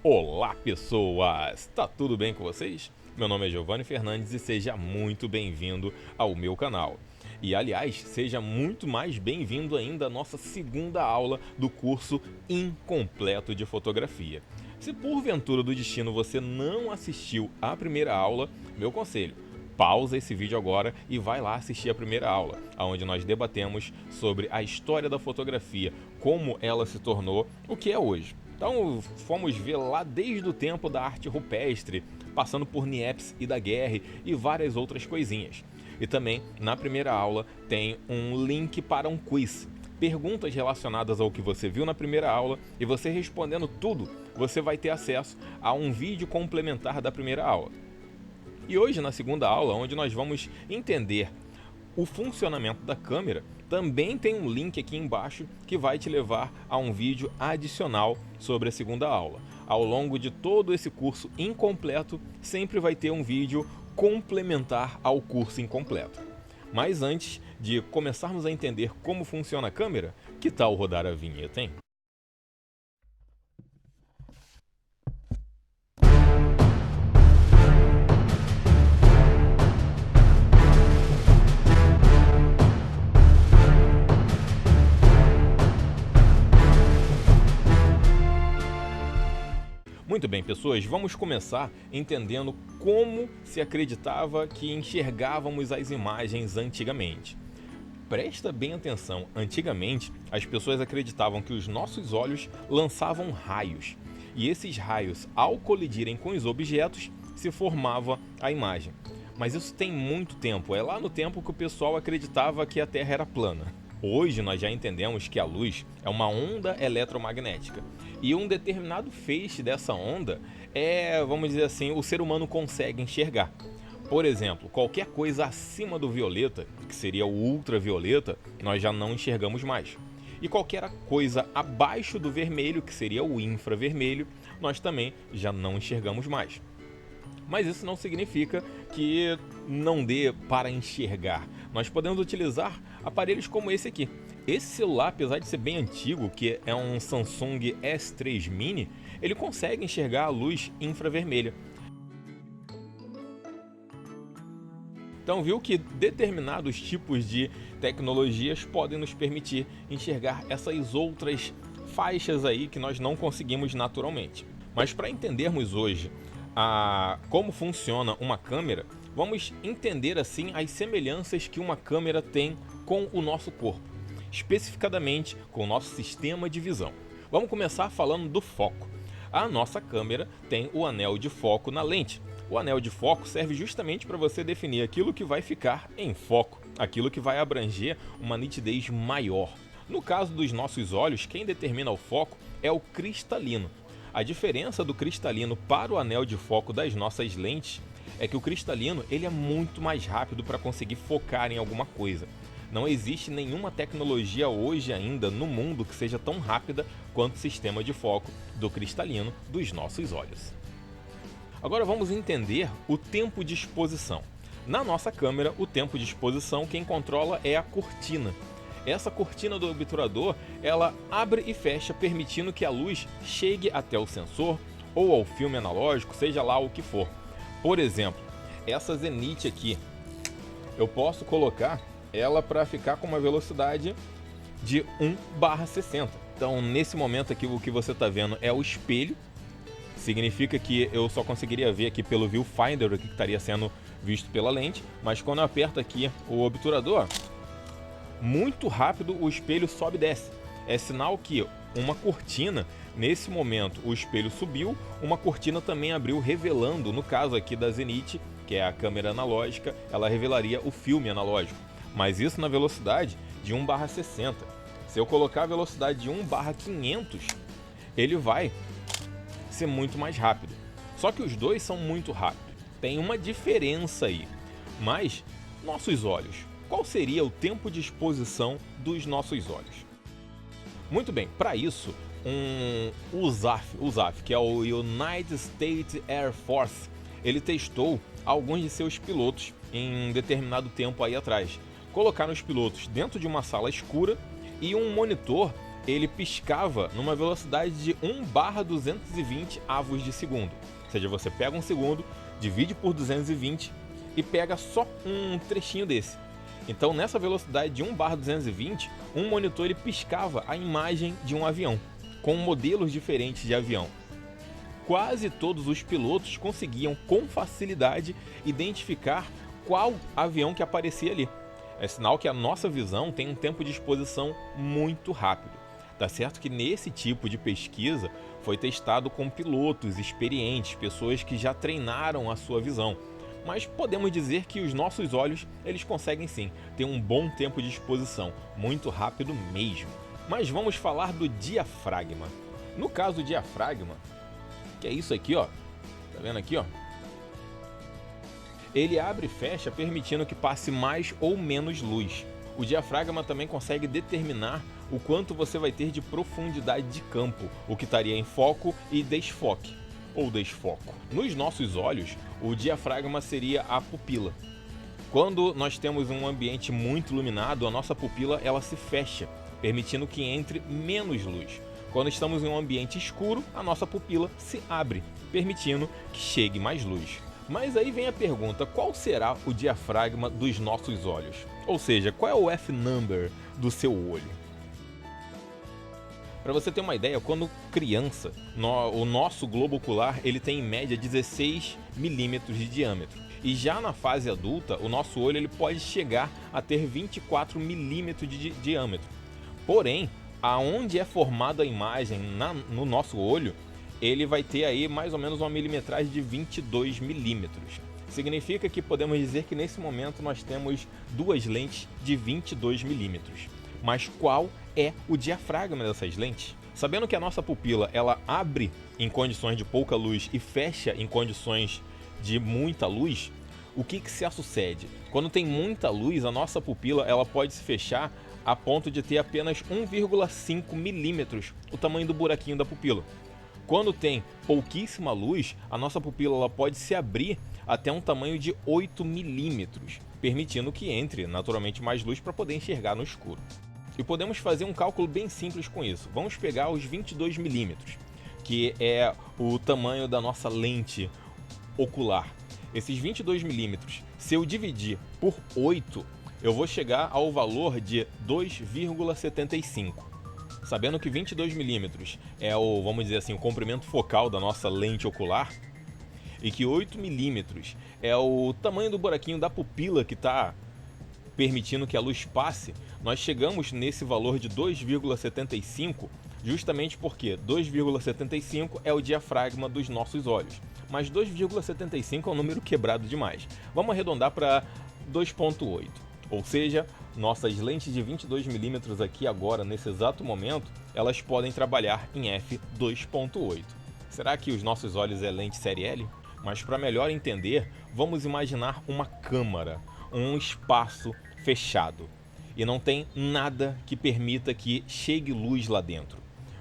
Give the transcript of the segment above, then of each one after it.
Olá pessoas, tá tudo bem com vocês? Meu nome é Giovanni Fernandes e seja muito bem-vindo ao meu canal. E aliás, seja muito mais bem-vindo ainda à nossa segunda aula do curso incompleto de fotografia. Se porventura do destino você não assistiu à primeira aula, meu conselho, pausa esse vídeo agora e vai lá assistir a primeira aula, onde nós debatemos sobre a história da fotografia, como ela se tornou o que é hoje. Então fomos ver lá desde o tempo da arte rupestre, passando por Niepce e Daguerre e várias outras coisinhas. E também, na primeira aula, tem um link para um quiz. Perguntas relacionadas ao que você viu na primeira aula e você respondendo tudo, você vai ter acesso a um vídeo complementar da primeira aula. E hoje, na segunda aula, onde nós vamos entender o funcionamento da câmera, também tem um link aqui embaixo que vai te levar a um vídeo adicional sobre a segunda aula. Ao longo de todo esse curso incompleto, sempre vai ter um vídeo complementar ao curso incompleto. Mas antes de começarmos a entender como funciona a câmera, que tal rodar a vinheta, hein? Muito bem, pessoas, vamos começar entendendo como se acreditava que enxergávamos as imagens antigamente. Presta bem atenção, antigamente as pessoas acreditavam que os nossos olhos lançavam raios, e esses raios, ao colidirem com os objetos, se formava a imagem. Mas isso tem muito tempo, é lá no tempo que o pessoal acreditava que a Terra era plana. Hoje nós já entendemos que a luz é uma onda eletromagnética e um determinado feixe dessa onda vamos dizer assim, o ser humano consegue enxergar. Por exemplo, qualquer coisa acima do violeta, que seria o ultravioleta, nós já não enxergamos mais. E qualquer coisa abaixo do vermelho, que seria o infravermelho, nós também já não enxergamos mais. Mas isso não significa que não dê para enxergar. Nós podemos utilizar aparelhos como esse aqui. Esse celular, apesar de ser bem antigo, que é um Samsung S3 Mini, ele consegue enxergar a luz infravermelha. Então viu que determinados tipos de tecnologias podem nos permitir enxergar essas outras faixas aí que nós não conseguimos naturalmente. Mas para entendermos hoje como funciona uma câmera, vamos entender assim as semelhanças que uma câmera tem com o nosso corpo, especificadamente com o nosso sistema de visão. Vamos começar falando do foco. A nossa câmera tem o anel de foco na lente. O anel de foco serve justamente para você definir aquilo que vai ficar em foco, aquilo que vai abranger uma nitidez maior. No caso dos nossos olhos, quem determina o foco é o cristalino. A diferença do cristalino para o anel de foco das nossas lentes é que o cristalino ele é muito mais rápido para conseguir focar em alguma coisa. Não existe nenhuma tecnologia hoje ainda no mundo que seja tão rápida quanto o sistema de foco do cristalino dos nossos olhos. Agora vamos entender o tempo de exposição. Na nossa câmera, o tempo de exposição quem controla é a cortina. Essa cortina do obturador, ela abre e fecha, permitindo que a luz chegue até o sensor ou ao filme analógico, seja lá o que for. Por exemplo, essa Zenith aqui, eu posso colocar ela para ficar com uma velocidade de 1/60. Então, nesse momento aqui, o que você está vendo é o espelho. Significa que eu só conseguiria ver aqui pelo viewfinder o que estaria sendo visto pela lente, mas quando eu aperto aqui o obturador, muito rápido o espelho sobe e desce. É sinal que uma cortina, nesse momento o espelho subiu, uma cortina também abriu revelando, no caso aqui da Zenith, que é a câmera analógica, ela revelaria o filme analógico. Mas isso na velocidade de 1/60. Se eu colocar a velocidade de 1/500, ele vai ser muito mais rápido. Só que os dois são muito rápidos. Tem uma diferença aí. Mas nossos olhos, qual seria o tempo de exposição dos nossos olhos? Muito bem, para isso, o USAF, que é o United States Air Force, ele testou alguns de seus pilotos em um determinado tempo aí atrás. Colocaram os pilotos dentro de uma sala escura e um monitor ele piscava numa velocidade de 1/220 avos de segundo. Ou seja, você pega um segundo, divide por 220 e pega só um trechinho desse. Então, nessa velocidade de 1/220, um monitor ele piscava a imagem de um avião, com modelos diferentes de avião. Quase todos os pilotos conseguiam com facilidade identificar qual avião que aparecia ali. É sinal que a nossa visão tem um tempo de exposição muito rápido. Tá certo que nesse tipo de pesquisa foi testado com pilotos experientes, pessoas que já treinaram a sua visão. Mas podemos dizer que os nossos olhos, eles conseguem sim ter um bom tempo de exposição, muito rápido mesmo. Mas vamos falar do diafragma. No caso do diafragma, que é isso aqui, ó. Tá vendo aqui, ó? Ele abre e fecha, permitindo que passe mais ou menos luz. O diafragma também consegue determinar o quanto você vai ter de profundidade de campo, o que estaria em foco e desfoque, ou desfoco. Nos nossos olhos, o diafragma seria a pupila. Quando nós temos um ambiente muito iluminado, a nossa pupila ela se fecha, permitindo que entre menos luz. Quando estamos em um ambiente escuro, a nossa pupila se abre, permitindo que chegue mais luz. Mas aí vem a pergunta, qual será o diafragma dos nossos olhos? Ou seja, qual é o F-number do seu olho? Para você ter uma ideia, quando criança, o nosso globo ocular ele tem em média 16 milímetros de diâmetro. E já na fase adulta, o nosso olho ele pode chegar a ter 24 milímetros de diâmetro. Porém, aonde é formada a imagem no nosso olho, ele vai ter aí mais ou menos uma milimetragem de 22 milímetros. Significa que podemos dizer que nesse momento nós temos duas lentes de 22 milímetros. Mas qual é o diafragma dessas lentes? Sabendo que a nossa pupila ela abre em condições de pouca luz e fecha em condições de muita luz, o que se sucede? Quando tem muita luz, a nossa pupila ela pode se fechar a ponto de ter apenas 1,5 milímetros, o tamanho do buraquinho da pupila. Quando tem pouquíssima luz, a nossa pupila ela pode se abrir até um tamanho de 8 milímetros, permitindo que entre naturalmente mais luz para poder enxergar no escuro. E podemos fazer um cálculo bem simples com isso. Vamos pegar os 22 milímetros, que é o tamanho da nossa lente ocular. Esses 22 milímetros, se eu dividir por 8, eu vou chegar ao valor de 2,75. Sabendo que 22 milímetros é o, vamos dizer assim, o comprimento focal da nossa lente ocular e que 8 milímetros é o tamanho do buraquinho da pupila que está permitindo que a luz passe, nós chegamos nesse valor de 2,75 justamente porque 2,75 é o diafragma dos nossos olhos. Mas 2,75 é um número quebrado demais. Vamos arredondar para 2,8. Ou seja, nossas lentes de 22mm aqui agora, nesse exato momento, elas podem trabalhar em f2.8. Será que os nossos olhos é lente série L? Mas para melhor entender, vamos imaginar uma câmara, um espaço fechado. E não tem nada que permita que chegue luz lá dentro.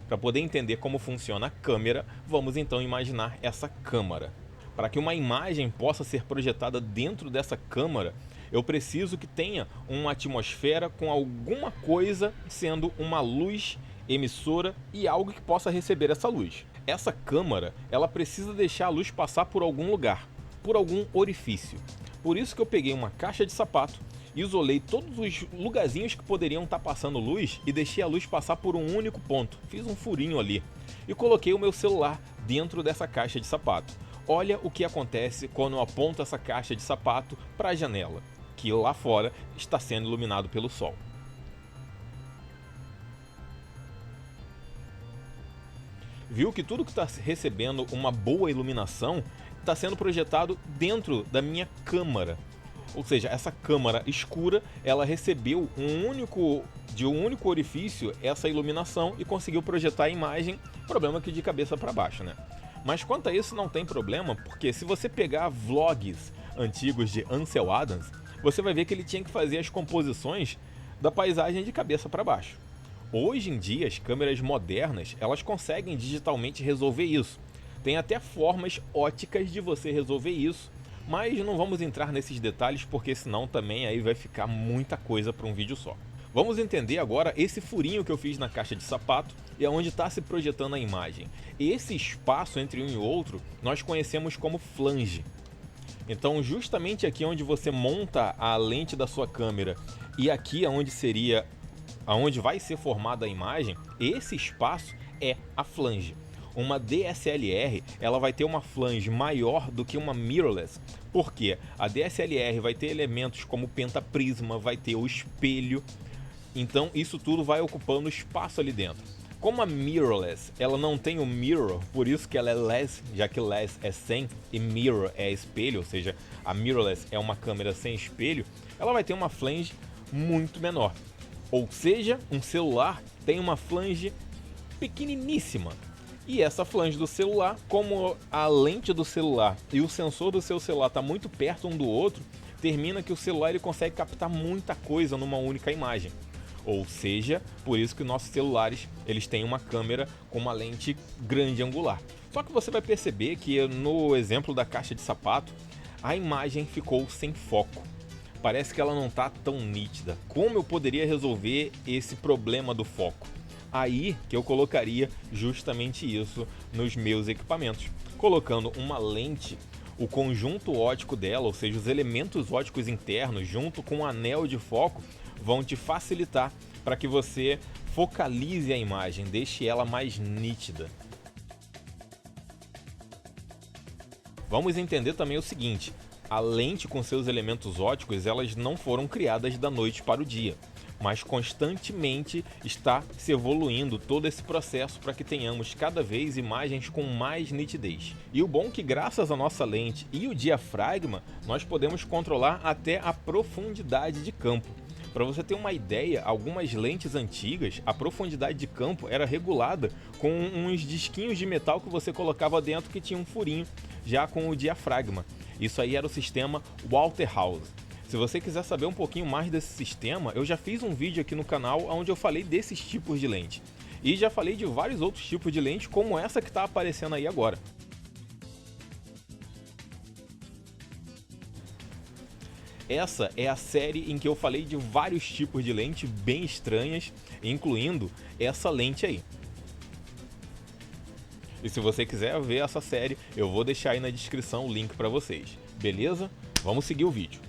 Para poder entender como funciona a câmera, vamos então imaginar essa câmara. Para que uma imagem possa ser projetada dentro dessa câmara, eu preciso que tenha uma atmosfera com alguma coisa sendo uma luz emissora e algo que possa receber essa luz. Essa câmara, ela precisa deixar a luz passar por algum lugar, por algum orifício. Por isso que eu peguei uma caixa de sapato, isolei todos os lugarzinhos que poderiam estar passando luz e deixei a luz passar por um único ponto. Fiz um furinho ali e coloquei o meu celular dentro dessa caixa de sapato. Olha o que acontece quando eu aponto essa caixa de sapato para a janela, que lá fora está sendo iluminado pelo sol. Viu que tudo que está recebendo uma boa iluminação está sendo projetado dentro da minha câmara. Ou seja, essa câmara escura, ela recebeu de um único orifício essa iluminação e conseguiu projetar a imagem, problema que de cabeça para baixo, né? Mas quanto a isso não tem problema, porque se você pegar vlogs antigos de Ansel Adams, você vai ver que ele tinha que fazer as composições da paisagem de cabeça para baixo. Hoje em dia, as câmeras modernas, elas conseguem digitalmente resolver isso. Tem até formas óticas de você resolver isso, mas não vamos entrar nesses detalhes porque senão também aí vai ficar muita coisa para um vídeo só. Vamos entender agora esse furinho que eu fiz na caixa de sapato e aonde está se projetando a imagem. Esse espaço entre um e outro nós conhecemos como flange. Então, justamente aqui onde você monta a lente da sua câmera e aqui aonde vai ser formada a imagem, esse espaço é a flange. Uma DSLR, ela vai ter uma flange maior do que uma mirrorless. Por quê? A DSLR vai ter elementos como pentaprisma, vai ter o espelho. Então, isso tudo vai ocupando espaço ali dentro. Como a mirrorless, ela não tem o mirror, por isso que ela é less, já que less é sem e mirror é espelho, ou seja, a mirrorless é uma câmera sem espelho, ela vai ter uma flange muito menor. Ou seja, um celular tem uma flange pequeniníssima. E essa flange do celular, como a lente do celular e o sensor do seu celular está muito perto um do outro, termina que o celular ele consegue captar muita coisa numa única imagem. Ou seja, por isso que nossos celulares eles têm uma câmera com uma lente grande angular. Só que você vai perceber que no exemplo da caixa de sapato, a imagem ficou sem foco. Parece que ela não está tão nítida. Como eu poderia resolver esse problema do foco? Aí que eu colocaria justamente isso nos meus equipamentos. Colocando uma lente, o conjunto óptico dela, ou seja, os elementos ópticos internos junto com o anel de foco, vão te facilitar para que você focalize a imagem, deixe ela mais nítida. Vamos entender também o seguinte, a lente com seus elementos ópticos, elas não foram criadas da noite para o dia, mas constantemente está se evoluindo todo esse processo para que tenhamos cada vez imagens com mais nitidez. E o bom é que graças à nossa lente e o diafragma, nós podemos controlar até a profundidade de campo. Para você ter uma ideia, algumas lentes antigas, a profundidade de campo era regulada com uns disquinhos de metal que você colocava dentro que tinha um furinho, já com o diafragma. Isso aí era o sistema Waterhouse. Se você quiser saber um pouquinho mais desse sistema, eu já fiz um vídeo aqui no canal onde eu falei desses tipos de lente. E já falei de vários outros tipos de lente, como essa que está aparecendo aí agora. Essa é a série em que eu falei de vários tipos de lente bem estranhas, incluindo essa lente aí. E se você quiser ver essa série, eu vou deixar aí na descrição o link para vocês. Beleza? Vamos seguir o vídeo.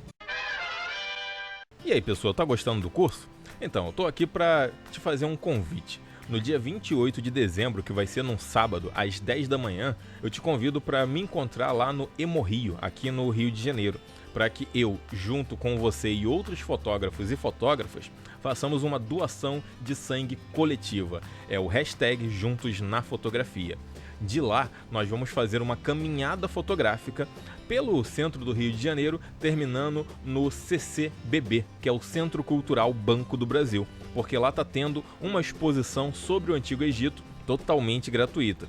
E aí pessoal, tá gostando do curso? Então, eu tô aqui para te fazer um convite. No dia 28 de dezembro, que vai ser num sábado, às 10 da manhã, eu te convido para me encontrar lá no Hemorrio, aqui no Rio de Janeiro, para que eu, junto com você e outros fotógrafos e fotógrafas, façamos uma doação de sangue coletiva. É o hashtag Juntos na Fotografia. De lá, nós vamos fazer uma caminhada fotográfica pelo centro do Rio de Janeiro, terminando no CCBB, que é o Centro Cultural Banco do Brasil, porque lá está tendo uma exposição sobre o Antigo Egito totalmente gratuita.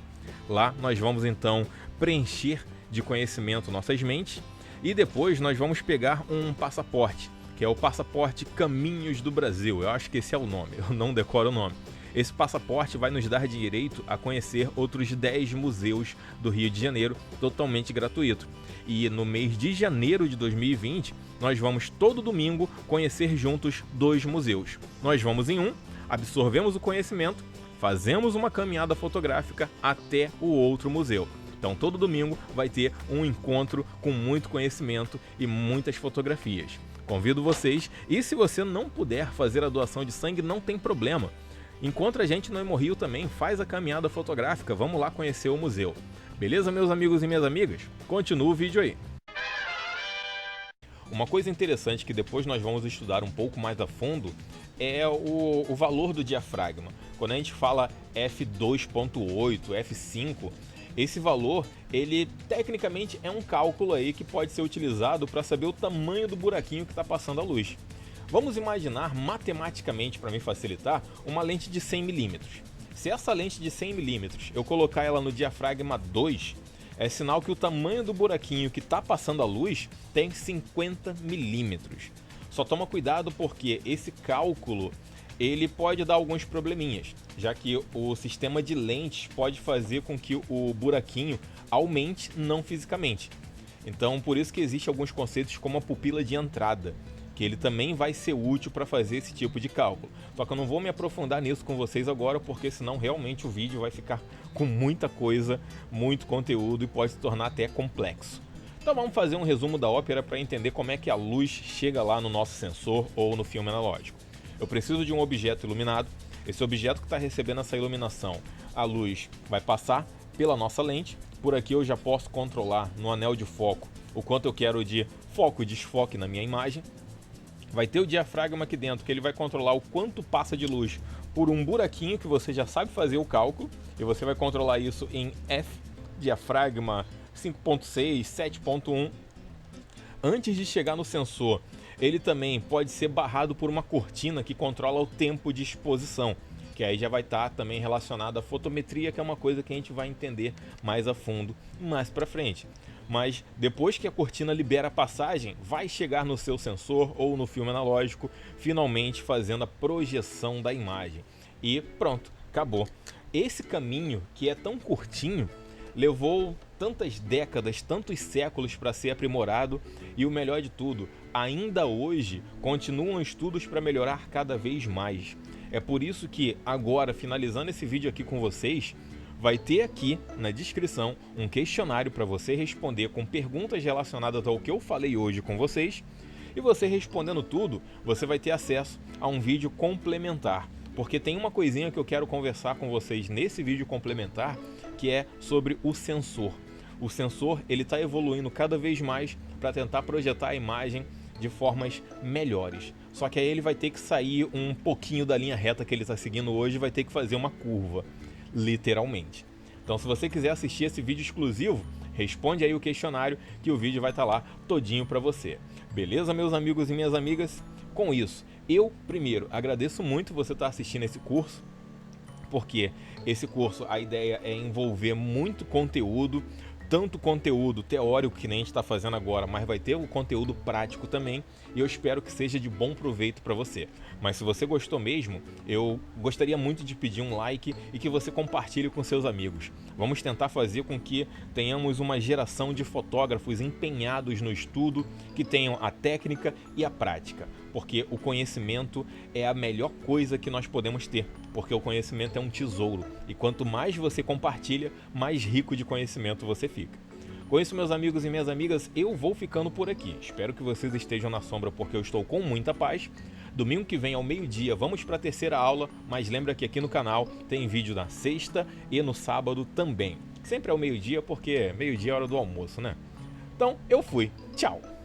Lá nós vamos então preencher de conhecimento nossas mentes e depois nós vamos pegar um passaporte, que é o passaporte Caminhos do Brasil. Eu acho que esse é o nome, eu não decoro o nome. Esse passaporte vai nos dar direito a conhecer outros 10 museus do Rio de Janeiro, totalmente gratuito. E no mês de janeiro de 2020, nós vamos todo domingo conhecer juntos 2 museus. Nós vamos em um, absorvemos o conhecimento, fazemos uma caminhada fotográfica até o outro museu. Então todo domingo vai ter um encontro com muito conhecimento e muitas fotografias. Convido vocês, e se você não puder fazer a doação de sangue, não tem problema. Encontra a gente no Hemorrio também, faz a caminhada fotográfica, vamos lá conhecer o museu. Beleza, meus amigos e minhas amigas? Continua o vídeo aí. Uma coisa interessante que depois nós vamos estudar um pouco mais a fundo é o valor do diafragma. Quando a gente fala f2.8, f5, esse valor, ele tecnicamente é um cálculo aí que pode ser utilizado para saber o tamanho do buraquinho que está passando a luz. Vamos imaginar matematicamente, para me facilitar, uma lente de 100mm. Se essa lente de 100mm eu colocar ela no diafragma 2, é sinal que o tamanho do buraquinho que está passando a luz tem 50mm. Só toma cuidado porque esse cálculo ele pode dar alguns probleminhas, já que o sistema de lentes pode fazer com que o buraquinho aumente não fisicamente. Então, por isso que existem alguns conceitos como a pupila de entrada. que ele também vai ser útil para fazer esse tipo de cálculo. Só que eu não vou me aprofundar nisso com vocês agora, porque senão realmente o vídeo vai ficar com muita coisa, muito conteúdo e pode se tornar até complexo. Então vamos fazer um resumo da ópera para entender como é que a luz chega lá no nosso sensor ou no filme analógico. Eu preciso de um objeto iluminado. Esse objeto que está recebendo essa iluminação, a luz vai passar pela nossa lente. Por aqui eu já posso controlar no anel de foco o quanto eu quero de foco e desfoque na minha imagem. Vai ter o diafragma aqui dentro, que ele vai controlar o quanto passa de luz por um buraquinho que você já sabe fazer o cálculo. E você vai controlar isso em F, diafragma 5.6, 7.1. Antes de chegar no sensor, ele também pode ser barrado por uma cortina que controla o tempo de exposição, que aí já vai estar também relacionado à fotometria, que é uma coisa que a gente vai entender mais a fundo mais para frente. Mas depois que a cortina libera a passagem, vai chegar no seu sensor ou no filme analógico, finalmente fazendo a projeção da imagem. E pronto, acabou. Esse caminho, que é tão curtinho, levou tantas décadas, tantos séculos para ser aprimorado, e o melhor de tudo, ainda hoje continuam estudos para melhorar cada vez mais. É por isso que agora, finalizando esse vídeo aqui com vocês, vai ter aqui na descrição um questionário para você responder com perguntas relacionadas ao que eu falei hoje com vocês. E você respondendo tudo, você vai ter acesso a um vídeo complementar. Porque tem uma coisinha que eu quero conversar com vocês nesse vídeo complementar, que é sobre o sensor. O sensor ele está evoluindo cada vez mais para tentar projetar a imagem de formas melhores. Só que aí ele vai ter que sair um pouquinho da linha reta que ele está seguindo hoje, vai ter que fazer uma curva, literalmente. Então, se você quiser assistir esse vídeo exclusivo, responde aí o questionário que o vídeo vai estar lá todinho para você. Beleza, meus amigos e minhas amigas? Com isso, eu primeiro agradeço muito você estar assistindo esse curso, porque esse curso, a ideia é envolver muito conteúdo, tanto conteúdo teórico que nem a gente está fazendo agora, mas vai ter o conteúdo prático também, e eu espero que seja de bom proveito para você. Mas se você gostou mesmo, eu gostaria muito de pedir um like e que você compartilhe com seus amigos. Vamos tentar fazer com que tenhamos uma geração de fotógrafos empenhados no estudo, que tenham a técnica e a prática, porque o conhecimento é a melhor coisa que nós podemos ter, porque o conhecimento é um tesouro, e quanto mais você compartilha, mais rico de conhecimento você fica. Com isso, meus amigos e minhas amigas, eu vou ficando por aqui. Espero que vocês estejam na sombra, porque eu estou com muita paz. Domingo que vem, ao meio-dia, vamos para a terceira aula, mas lembra que aqui no canal tem vídeo na sexta e no sábado também. Sempre ao meio-dia, porque meio-dia é hora do almoço, né? Então, eu fui. Tchau!